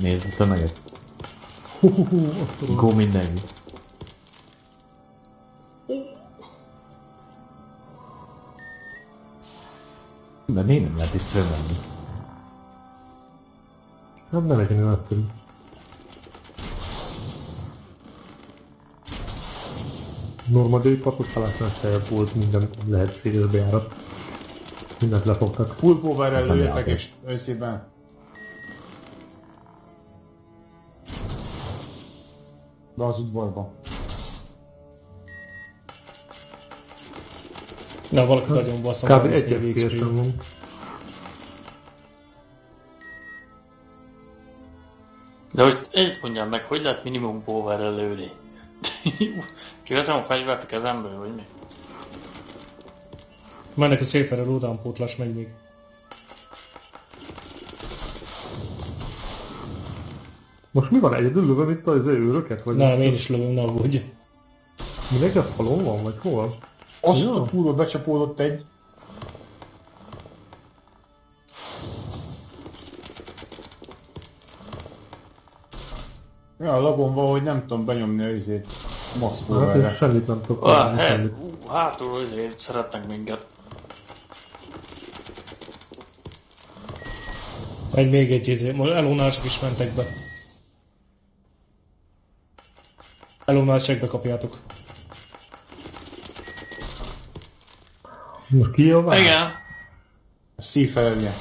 Nézd a tömeget. Azt Go mindenki. De miért nem lehet itt fölmenni? nem legyen olyan egyszerű. Normandiai patocálásnál se volt minden lehetséges bejárat. Mindent lefogtak. Full powerrel lőjetek és őszében. Be az udvarba. Na, valaki nagyon basszom. Kb. egy FPS-en van. De most egy mondjam meg, hogy lehet minimum powerrel lőni? Kiveszem a fegyvert a kezemből, vagy mi? Mennek a széferrel utánpótlás megy még. Most mi van? Egyedül lövöm itt az őröket? Vagy Nem, én is lövöm, ne aggódj. Mindenki a falon van? Vagy hol? Azt Ja. a kurva becsapódott egy. Ja, lagom van, hogy nem tudom benyomni a izét. Max Hát powerre. ez semmit nem tudok Ah, tenni, semmit. hátul azért szeretnek minket. Megy még egy izé. Most elónások is mentek be. Elónások bekapjátok. Most ki a vár? Igen, A szívfelelje.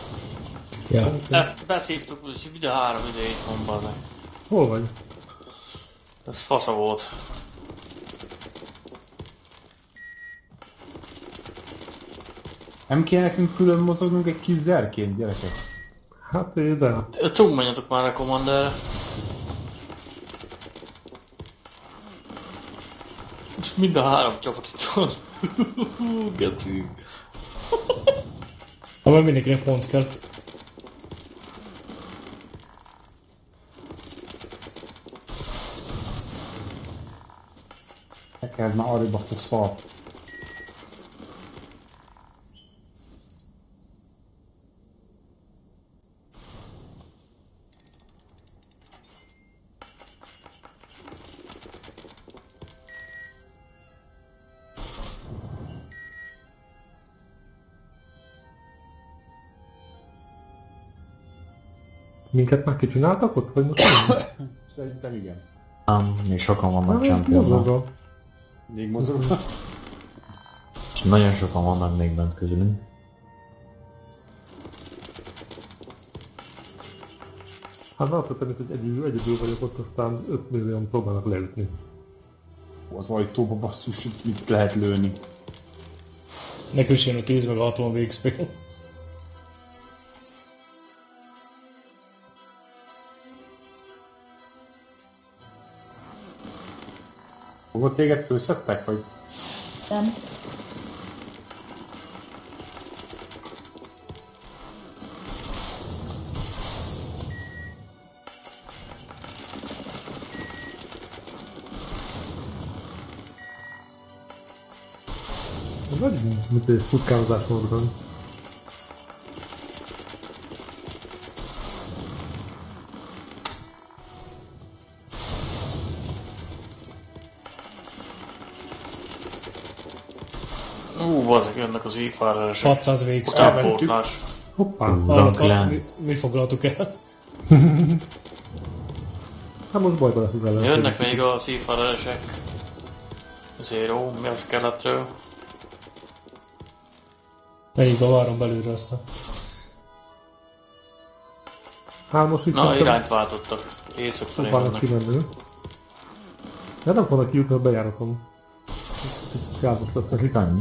Ja. ezt beszívtuk, hogy ide 3 idejét van bazeg. Hol vagy? Ez fasza volt. Nem kéne nekünk külön mozognunk egy kis zerként, gyerekek? Hát de. Cunk menjetek már a commanderre. És mind a 3 csapat itt van. Geci. Ha már mindenkinek pont kell. Neked már arrébb azt a szart. Minket már kicsináltak ott? Vagy most nem? Szerintem igen. Még sokan vannak Hát championban. mozog. Még mozog. És nagyon sokan vannak még bent közülünk. Hát azt hittem, hogy egyedül vagyok ott, aztán 5 millióan próbálnak leütni. Az ajtóba basszus, mit lehet lőni. Nekünk is jön a 10 meg a 60 VXP. Fogod téged főszedtek, vagy? Nem. Vagy mint egy futkározás módban. Bazeg, jönnek az e-fireresek. 600 VXP. Utánpótlás. Hoppá! Mi foglaltuk el? Hát most bajban lesz az ellenség. Jönnek még az e-fireresek. Zero, mi az keletről? Melyikben várom belülre azt a... Hát most itt Na, irányt váltottak. Észak felé próbálnak vannak. kimenni. Hát nem fognak kijutni a bejáraton. Gázos lesznek. Nekik annyi.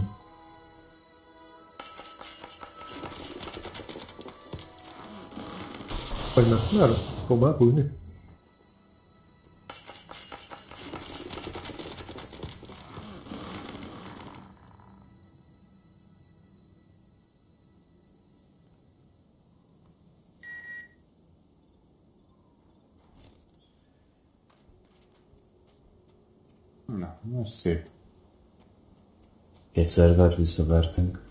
Vagy lesz, merre? Próbál bújni. Na, most szép. Egy szervert visszavertünk.